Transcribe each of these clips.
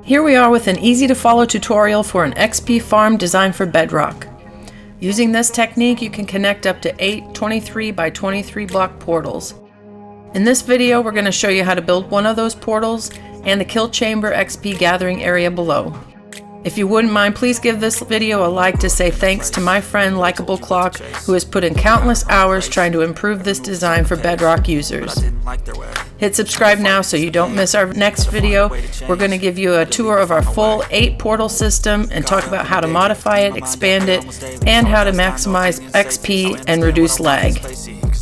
Here we are with an easy to follow tutorial for an XP farm designed for Bedrock. Using this technique, you can connect up to 8 23 by 23 block portals. In this video, we're going to show you how to build one of those portals and the kill chamber XP gathering area below. If you wouldn't mind, please give this video a like to say thanks to my friend Likeable Clock, who has put in countless hours trying to improve this design for Bedrock users. Hit subscribe now so you don't miss our next video. We're going to give you a tour of our full 8 portal system and talk about how to modify it, expand it, and how to maximize XP and reduce lag.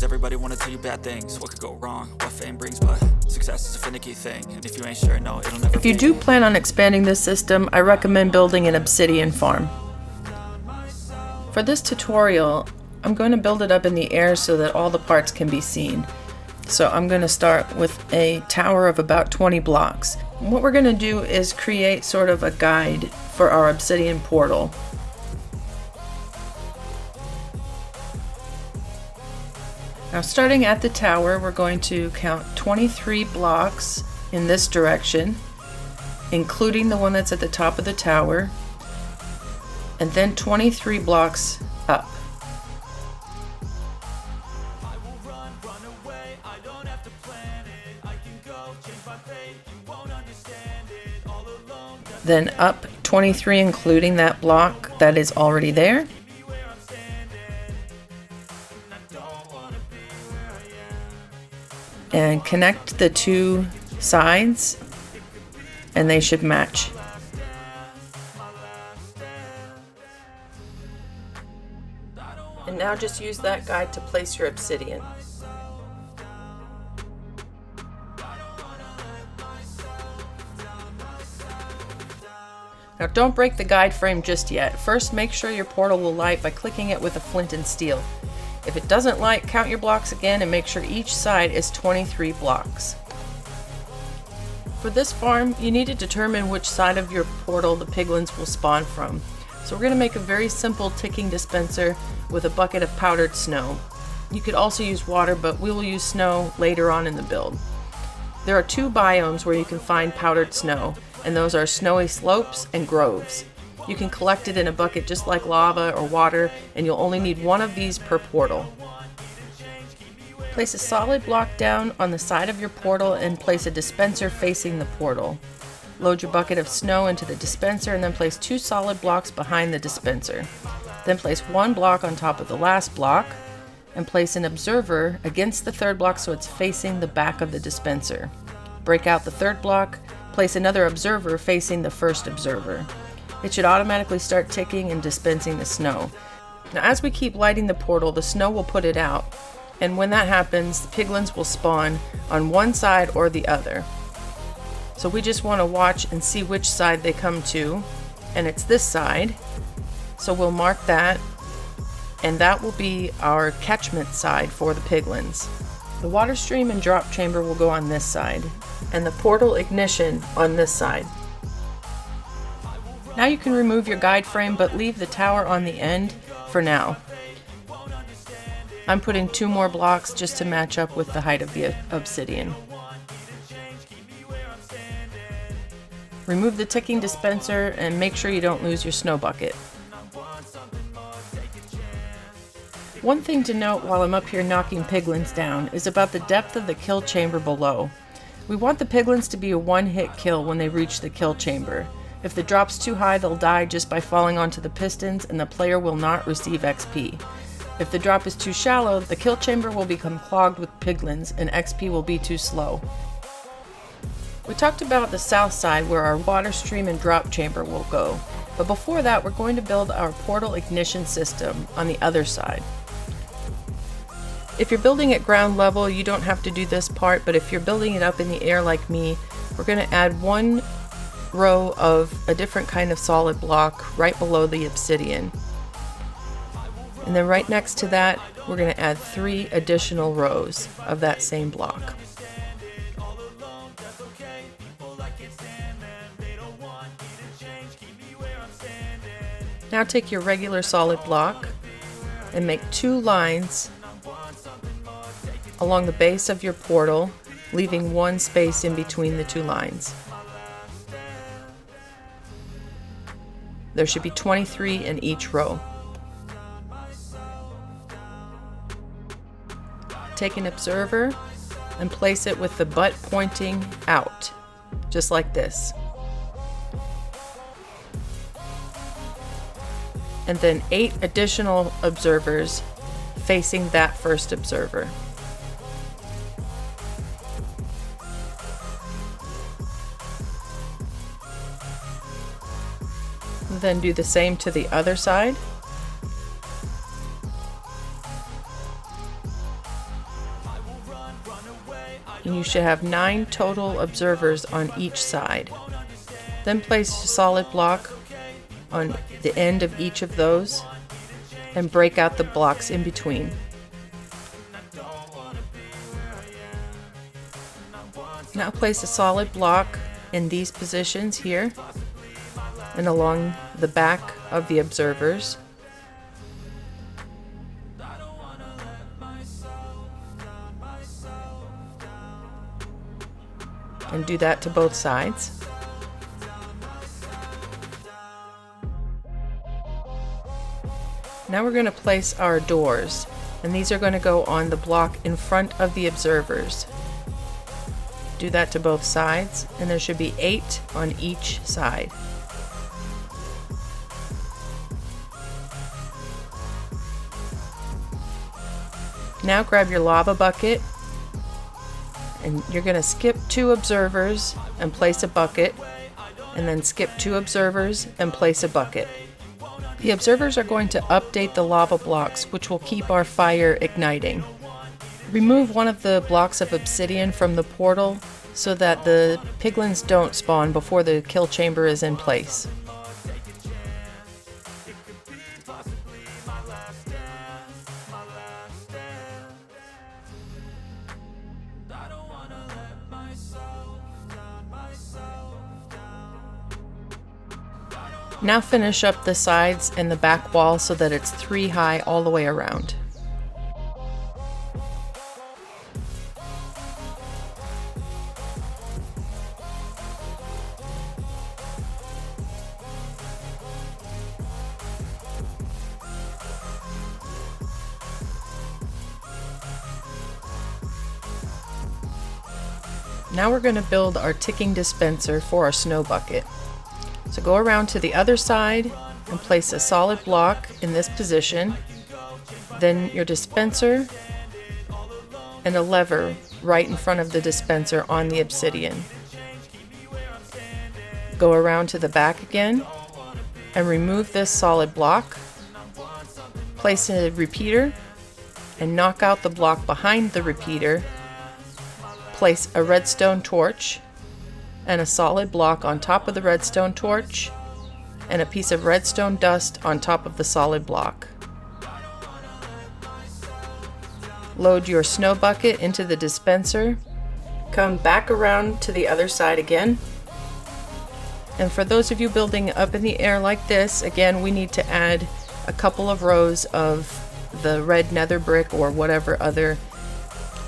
Everybody wanna tell you bad things, what could go wrong, what fame brings, but success is a finicky thing, and if you ain't sure, no, it'll never. If you do plan on expanding this system, I recommend building an obsidian farm. For this tutorial, I'm going to build it up in the air so that all the parts can be seen. So I'm going to start with a tower of about 20 blocks. What we're going to do is create sort of a guide for our obsidian portal. Now, starting at the tower, we're going to count 23 blocks in this direction, including the one that's at the top of the tower, and then 23 blocks up. Then up 23, including that block that is already there. And connect the two sides and they should match. And now just use that guide to place your obsidian. Now don't break the guide frame just yet. First, make sure your portal will light by clicking it with a flint and steel. If it doesn't light, count your blocks again and make sure each side is 23 blocks. For this farm, you need to determine which side of your portal the piglins will spawn from. So we're going to make a very simple ticking dispenser with a bucket of powdered snow. You could also use water, but we will use snow later on in the build. There are 2 biomes where you can find powdered snow, and those are snowy slopes and groves. You can collect it in a bucket just like lava or water, and you'll only need one of these per portal. Place a solid block down on the side of your portal and place a dispenser facing the portal. Load your bucket of snow into the dispenser and then place 2 solid blocks behind the dispenser. Then place 1 block on top of the last block and place an observer against the 3rd block so it's facing the back of the dispenser. Break out the 3rd block, place another observer facing the first observer. It should automatically start ticking and dispensing the snow. Now, as we keep lighting the portal, the snow will put it out, and when that happens, the piglins will spawn on one side or the other. So we just want to watch and see which side they come to, and it's this side, so we'll mark that, and that will be our catchment side for the piglins. The water stream and drop chamber will go on this side, and the portal ignition on this side. Now you can remove your guide frame, but leave the tower on the end for now. I'm putting 2 more blocks just to match up with the height of the obsidian. Remove the ticking dispenser and make sure you don't lose your snow bucket. One thing to note while I'm up here knocking piglins down is about the depth of the kill chamber below. We want the piglins to be a one-hit kill when they reach the kill chamber. If the drop's too high, they'll die just by falling onto the pistons and the player will not receive XP. If the drop is too shallow, the kill chamber will become clogged with piglins and XP will be too slow. We talked about the south side where our water stream and drop chamber will go, but before that we're going to build our portal ignition system on the other side. If you're building at ground level, you don't have to do this part, but if you're building it up in the air like me, we're going to add 1 row of a different kind of solid block right below the obsidian. And then right next to that, we're going to add 3 additional rows of that same block. Now take your regular solid block and make 2 lines along the base of your portal, leaving 1 space in between the 2 lines. There should be 23 in each row. Take an observer and place it with the butt pointing out, just like this. And then 8 additional observers facing that first observer. Then do the same to the other side. And you should have 9 total observers on each side. Then place a solid block on the end of each of those and break out the blocks in between. Now place a solid block in these positions here and along the back of the observers. And do that to both sides. Now we're going to place our doors, and these are going to go on the block in front of the observers. Do that to both sides, and there should be 8 on each side. Now grab your lava bucket, and you're going to skip 2 observers and place a bucket, and then skip 2 observers and place a bucket. The observers are going to update the lava blocks, which will keep our fire igniting. Remove one of the blocks of obsidian from the portal so that the piglins don't spawn before the kill chamber is in place. Now finish up the sides and the back wall so that it's 3 high all the way around. Now we're going to build our ticking dispenser for our snow bucket. So go around to the other side and place a solid block in this position, then your dispenser and a lever right in front of the dispenser on the obsidian. Go around to the back again and remove this solid block. Place a repeater and knock out the block behind the repeater. Place a redstone torch and a solid block on top of the redstone torch and a piece of redstone dust on top of the solid block. Load your snow bucket into the dispenser. Come back around to the other side again. And for those of you building up in the air like this, again, we need to add a couple of rows of the red nether brick or whatever other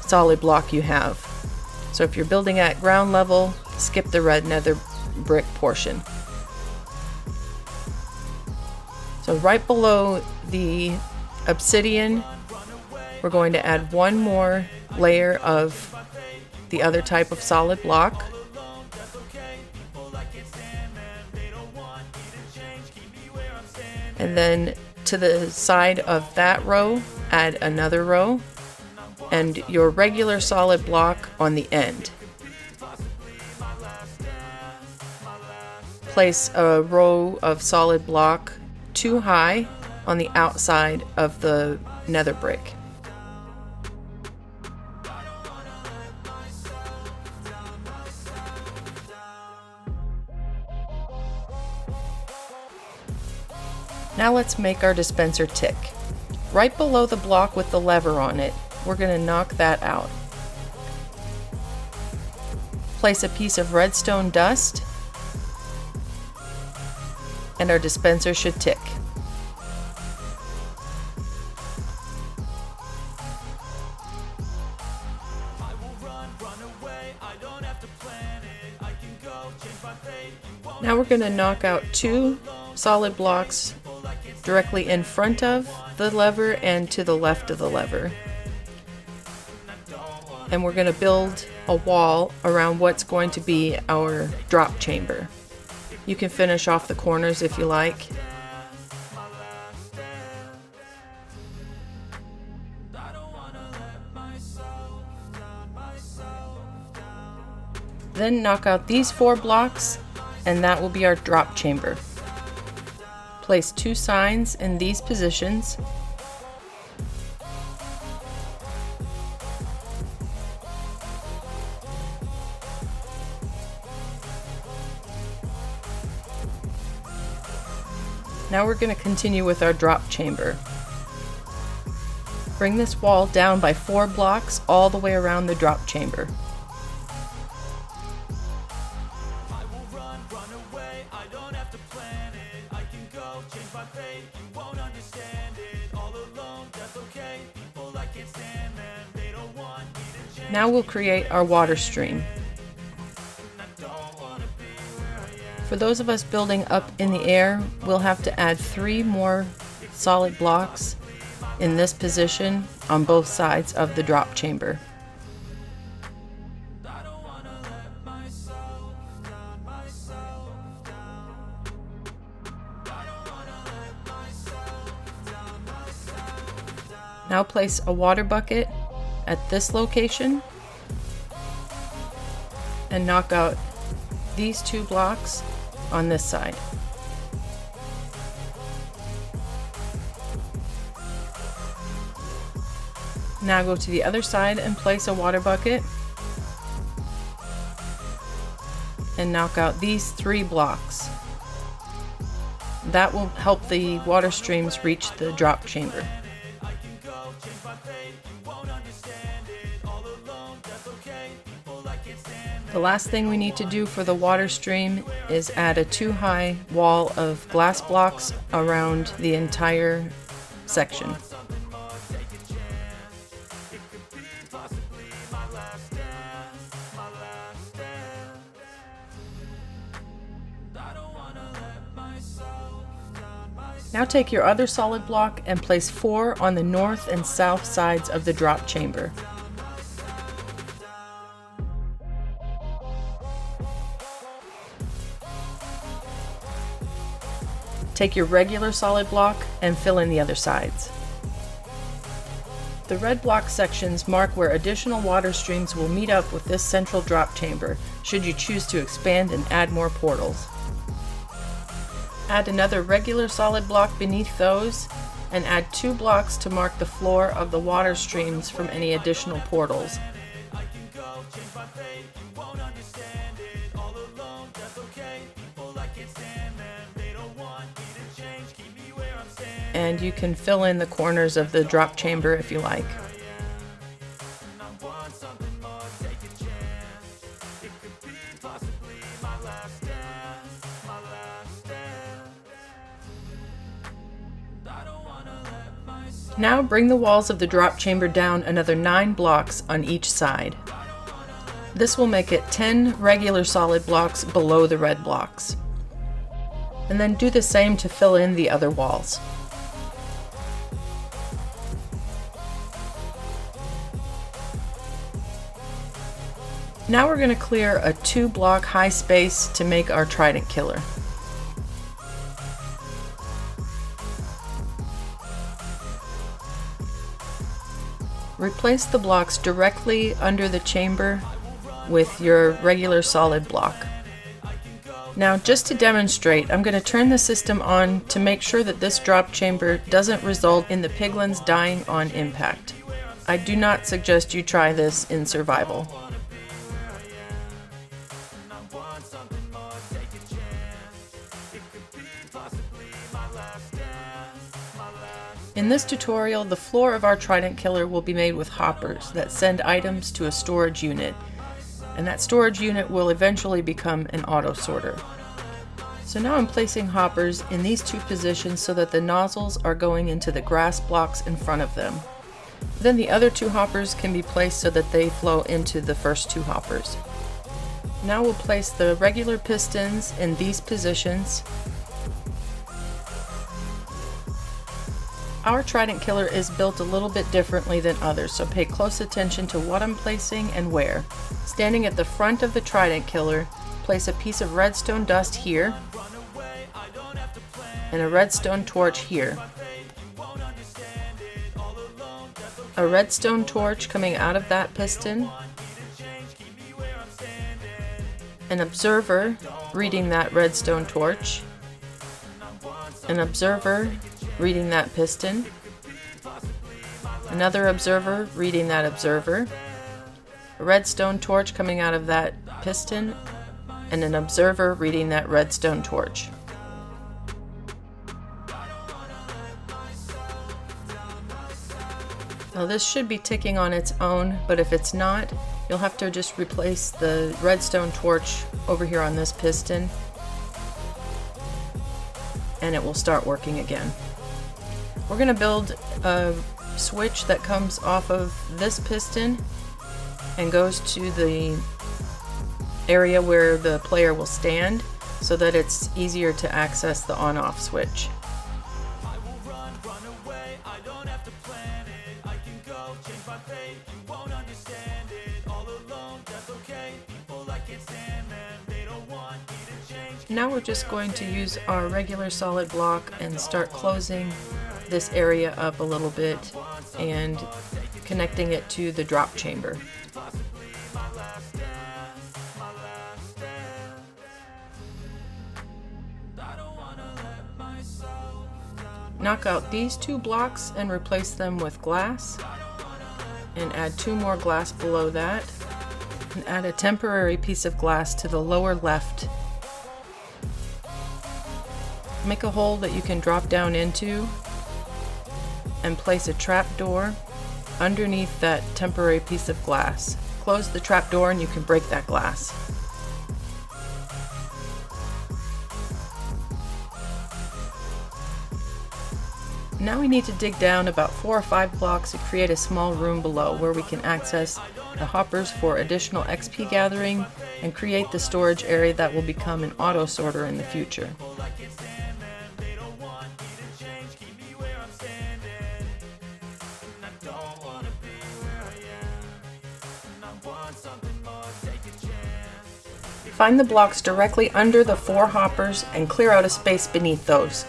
solid block you have. So if you're building at ground level, skip the red nether brick portion. So right below the obsidian, we're going to add one more layer of the other type of solid block. And then to the side of that row, add another row and your regular solid block on the end. Place a row of solid block 2 high on the outside of the nether brick. Now let's make our dispenser tick. Right below the block with the lever on it, we're going to knock that out. Place a piece of redstone dust and our dispenser should tick. Now we're going to knock out 2 solid blocks directly in front of the lever and to the left of the lever. And we're going to build a wall around what's going to be our drop chamber. You can finish off the corners if you like. Then knock out these 4 blocks, and that will be our drop chamber. Place 2 signs in these positions. Now we're going to continue with our drop chamber. Bring this wall down by 4 blocks all the way around the drop chamber. Now we'll create our water stream. For those of us building up in the air, we'll have to add 3 more solid blocks in this position on both sides of the drop chamber. Now place a water bucket at this location and knock out these 2 blocks on this side. Now go to the other side and place a water bucket and knock out these 3 blocks. That will help the water streams reach the drop chamber. The last thing we need to do for the water stream is add a 2-high wall of glass blocks around the entire section. Now take your other solid block and place 4 on the north and south sides of the drop chamber. Take your regular solid block and fill in the other sides. The red block sections mark where additional water streams will meet up with this central drop chamber, should you choose to expand and add more portals. Add another regular solid block beneath those, and add 2 blocks to mark the floor of the water streams from any additional portals. And you can fill in the corners of the drop chamber if you like. Now bring the walls of the drop chamber down another 9 blocks on each side. This will make it 10 regular solid blocks below the red blocks. And then do the same to fill in the other walls. Now we're going to clear a 2-block high space to make our trident killer. Replace the blocks directly under the chamber with your regular solid block. Now, just to demonstrate, I'm going to turn the system on to make sure that this drop chamber doesn't result in the piglins dying on impact. I do not suggest you try this in survival. In this tutorial, the floor of our trident killer will be made with hoppers that send items to a storage unit, and that storage unit will eventually become an auto sorter. So now I'm placing hoppers in these 2 positions so that the nozzles are going into the grass blocks in front of them. Then the other 2 hoppers can be placed so that they flow into the first 2 hoppers. Now we'll place the regular pistons in these positions Our trident killer is built a little bit differently than others, so pay close attention to what I'm placing and where. Standing at the front of the trident killer, place a piece of redstone dust here and a redstone torch here. A redstone torch coming out of that piston, an observer reading that redstone torch, an observer reading that piston, another observer reading that observer, a redstone torch coming out of that piston, and an observer reading that redstone torch. Now this should be ticking on its own, but if it's not, you'll have to just replace the redstone torch over here on this piston, and it will start working again. We're going to build a switch that comes off of this piston and goes to the area where the player will stand so that it's easier to access the on-off switch. Now we're just going to use our regular solid block and start closing this area up a little bit and connecting it to the drop chamber. Knock out these 2 blocks and replace them with glass, and add 2 more glass below that, and add a temporary piece of glass to the lower left. Make a hole that you can drop down into and place a trap door underneath that temporary piece of glass. Close the trap door and you can break that glass. Now we need to dig down about 4 or 5 blocks to create a small room below where we can access the hoppers for additional XP gathering and create the storage area that will become an auto sorter in the future. Find the blocks directly under the 4 hoppers and clear out a space beneath those.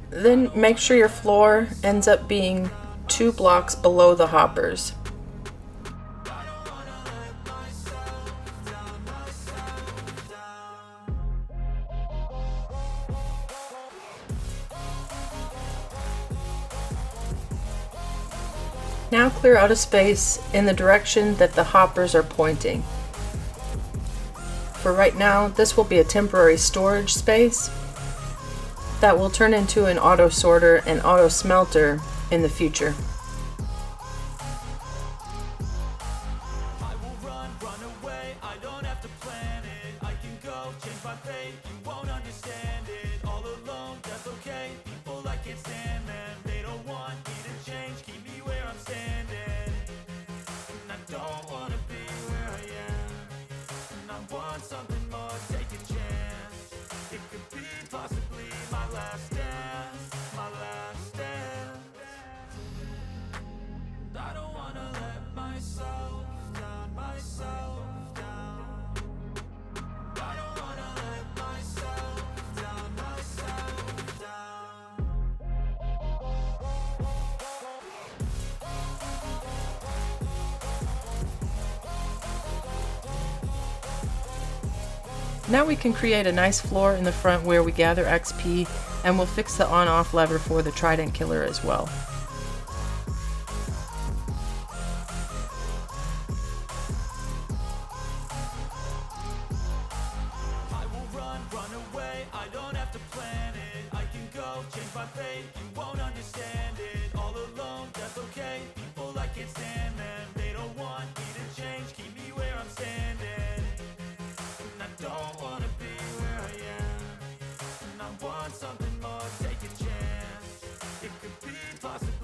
Then make sure your floor ends up being 2 blocks below the hoppers. Now clear out a space in the direction that the hoppers are pointing. For right now, this will be a temporary storage space that will turn into an auto sorter and auto smelter in the future. Now we can create a nice floor in the front where we gather XP, and we'll fix the on-off lever for the trident killer as well. Something more, take a chance. It could be possible.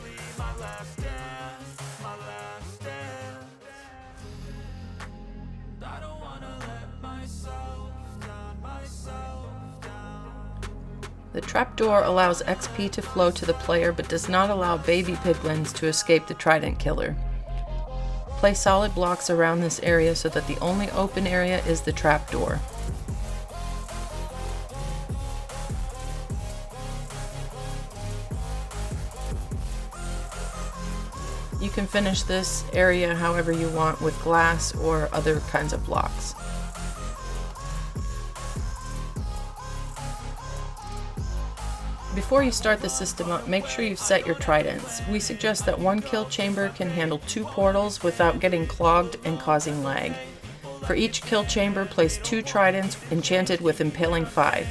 The trapdoor allows XP to flow to the player but does not allow baby piglins to escape the trident killer. Place solid blocks around this area so that the only open area is the trapdoor. You can finish this area however you want with glass or other kinds of blocks. Before you start the system up, make sure you've set your tridents. We suggest that one kill chamber can handle 2 portals without getting clogged and causing lag. For each kill chamber, place 2 tridents enchanted with Impaling V.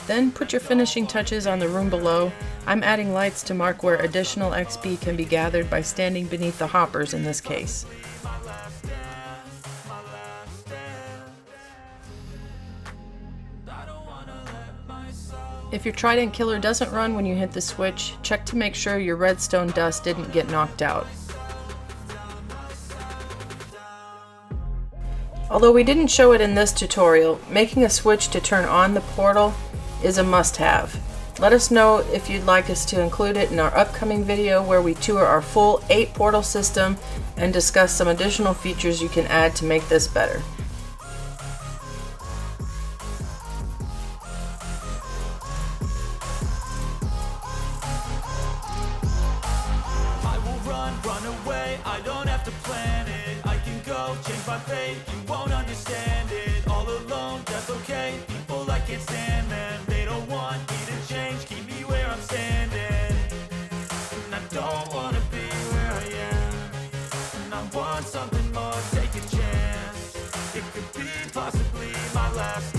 Then put your finishing touches on the room below. I'm adding lights to mark where additional XP can be gathered by standing beneath the hoppers in this case. If your trident killer doesn't run when you hit the switch, check to make sure your redstone dust didn't get knocked out. Although we didn't show it in this tutorial, making a switch to turn on the portal is a must-have. Let us know if you'd like us to include it in our upcoming video where we tour our full 8 portal system and discuss some additional features you can add to make this better. Run away, I don't have to plan it. I can go, change my fate, you won't understand it. All alone, that's okay, people I can't stand them. They don't want me to change, keep me where I'm standing. And I don't wanna be where I am. And I want something more, take a chance. It could be possibly my last